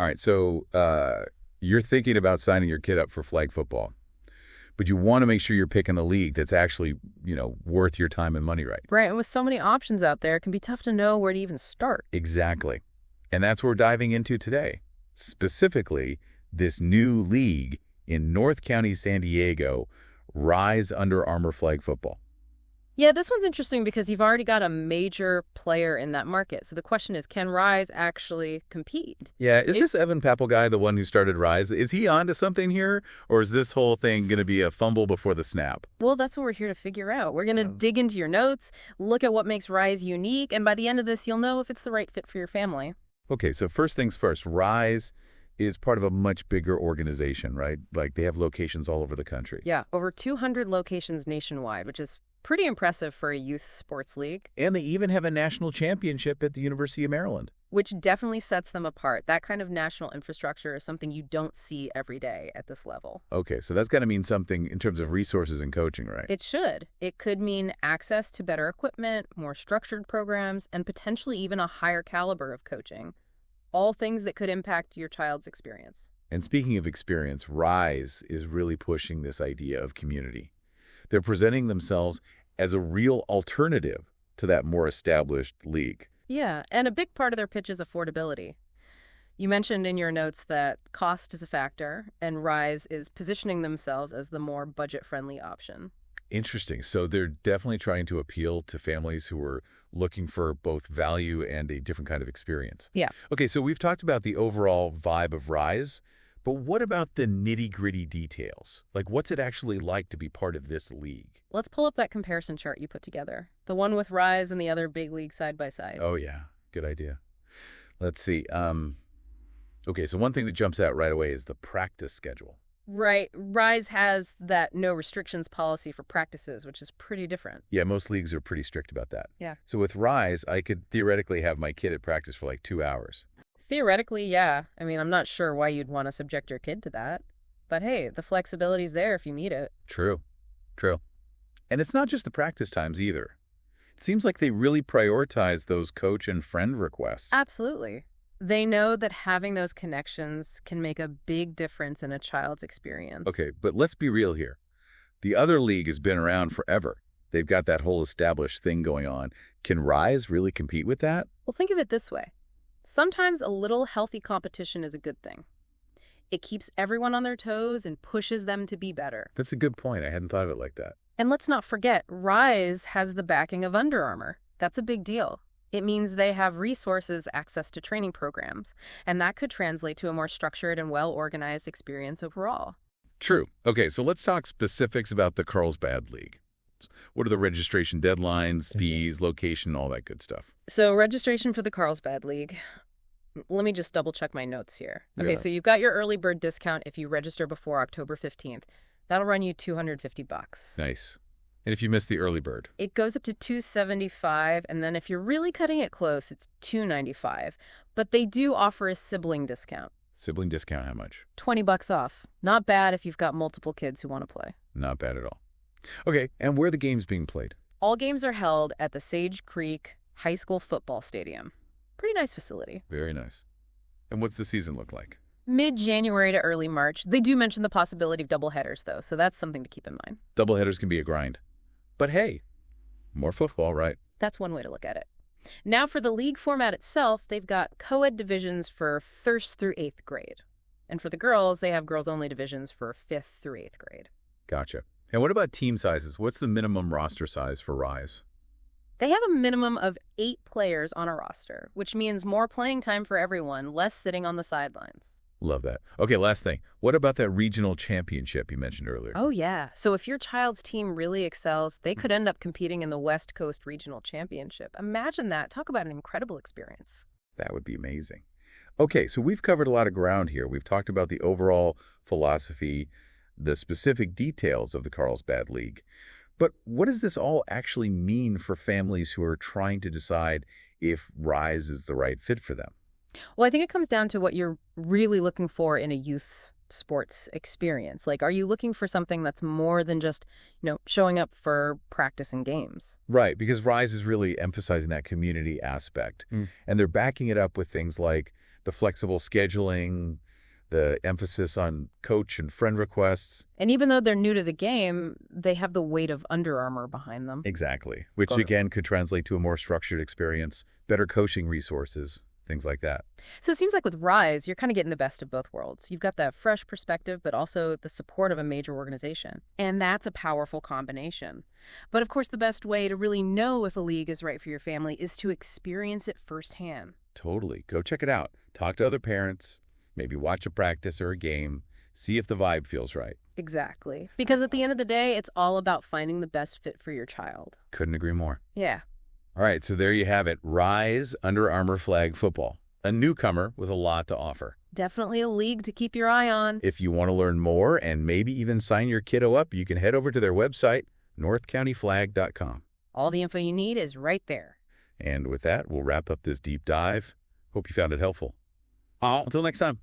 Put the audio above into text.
All right, so you're thinking about signing your kid up for flag football, but you want to make sure you're picking the league that's actually, worth your time and money, right? Right, and with so many options out there, it can be tough to know where to even start. Exactly. And that's what we're diving into today. Specifically, this new league in North County, San Diego, Rise Under Armour Flag Football. Yeah, this one's interesting because you've already got a major player in that market. So the question is, can Rise actually compete? Yeah, is this Evan Papel guy the one who started Rise? Is he onto something here? Or is this whole thing going to be a fumble before the snap? Well, that's what we're here to figure out. We're going to dig into your notes, look at what makes Rise unique, and by the end of this, you'll know if it's the right fit for your family. Okay, so first things first, Rise is part of a much bigger organization, right? Like they have locations all over the country. Yeah, over 200 locations nationwide, which is pretty impressive for a youth sports league. And they even have a national championship at the University of Maryland. Which definitely sets them apart. That kind of national infrastructure is something you don't see every day at this level. Okay, so that's got to mean something in terms of resources and coaching, right? It should. It could mean access to better equipment, more structured programs, and potentially even a higher caliber of coaching. All things that could impact your child's experience. And speaking of experience, Rise is really pushing this idea of community. They're presenting themselves as a real alternative to that more established league. Yeah, and a big part of their pitch is affordability. You mentioned in your notes that cost is a factor, and Rise is positioning themselves as the more budget-friendly option. Interesting. So they're definitely trying to appeal to families who are looking for both value and a different kind of experience. Yeah. Okay, so we've talked about the overall vibe of Rise, but what about the nitty-gritty details? Like, what's it actually like to be part of this league? Let's pull up that comparison chart you put together. The one with Rise and the other big league side by side. Oh, yeah. Good idea. Let's see. Okay, so one thing that jumps out right away is the practice schedule. Right. Rise has that no restrictions policy for practices, which is pretty different. Yeah, most leagues are pretty strict about that. Yeah. So with Rise, I could theoretically have my kid at practice for like 2 hours. Theoretically, yeah. I mean, I'm not sure why you'd want to subject your kid to that. But hey, the flexibility's there if you need it. True. And it's not just the practice times either. It seems like they really prioritize those coach and friend requests. Absolutely. They know that having those connections can make a big difference in a child's experience. Okay, but let's be real here. The other league has been around forever. They've got that whole established thing going on. Can Rise really compete with that? Well, think of it this way. Sometimes a little healthy competition is a good thing. It keeps everyone on their toes and pushes them to be better. That's a good point. I hadn't thought of it like that. And let's not forget, Rise has the backing of Under Armour. That's a big deal. It means they have resources, access to training programs, and that could translate to a more structured and well-organized experience overall. True. Okay, so let's talk specifics about the Carlsbad League. What are the registration deadlines, fees, location, all that good stuff? So registration for the Carlsbad League. Let me just double-check my notes here. Okay, Yeah. so you've got your early bird discount if you register before October 15th. That'll run you $250. Nice. And if you miss the early bird? It goes up to $275, and then if you're really cutting it close, it's $295. But they do offer a sibling discount. Sibling discount, how much? $20 off. Not bad if you've got multiple kids who want to play. Not bad at all. Okay, and where are the games being played? All games are held at the Sage Creek High School Football Stadium. Pretty nice facility. Very nice. And what's the season look like? Mid-January to early March. They do mention the possibility of doubleheaders, though, so that's something to keep in mind. Doubleheaders can be a grind. But hey, more football, right? That's one way to look at it. Now for the league format itself, they've got co-ed divisions for 1st through 8th grade. And for the girls, they have girls-only divisions for 5th through 8th grade. Gotcha. And what about team sizes? What's the minimum roster size for Rise? They have a minimum of 8 players on a roster, which means more playing time for everyone, less sitting on the sidelines. Love that. Okay, last thing. What about that regional championship you mentioned earlier? Oh, yeah. So if your child's team really excels, they could end up competing in the West Coast Regional Championship. Imagine that. Talk about an incredible experience. That would be amazing. Okay, so we've covered a lot of ground here. We've talked about the overall philosophy, the specific details of the Carlsbad League. But what does this all actually mean for families who are trying to decide if Rise is the right fit for them? Well, I think it comes down to what you're really looking for in a youth sports experience. Like, are you looking for something that's more than just, showing up for practice and games? Right, because Rise is really emphasizing that community aspect. And they're backing it up with things like The flexible scheduling, the emphasis on coach and friend requests. And even though they're new to the game, they have the weight of Under Armour behind them. Exactly. Which, Got it. again, could translate to a more structured experience, better coaching resources, things like that. So it seems like with Rise, you're kind of getting the best of both worlds. You've got that fresh perspective, but also the support of a major organization. And that's a powerful combination. But of course, the best way to really know if a league is right for your family is to experience it firsthand. Totally. Go check it out. Talk to other parents. Maybe watch a practice or a game. See if the vibe feels right. Exactly. Because at the end of the day, it's all about finding the best fit for your child. Couldn't agree more. Yeah. All right, so there you have it. Rise Under Armour Flag Football. A newcomer with a lot to offer. Definitely a league to keep your eye on. If you want to learn more and maybe even sign your kiddo up, you can head over to their website, northcountyflag.com. All the info you need is right there. And with that, we'll wrap up this deep dive. Hope you found it helpful. Until next time.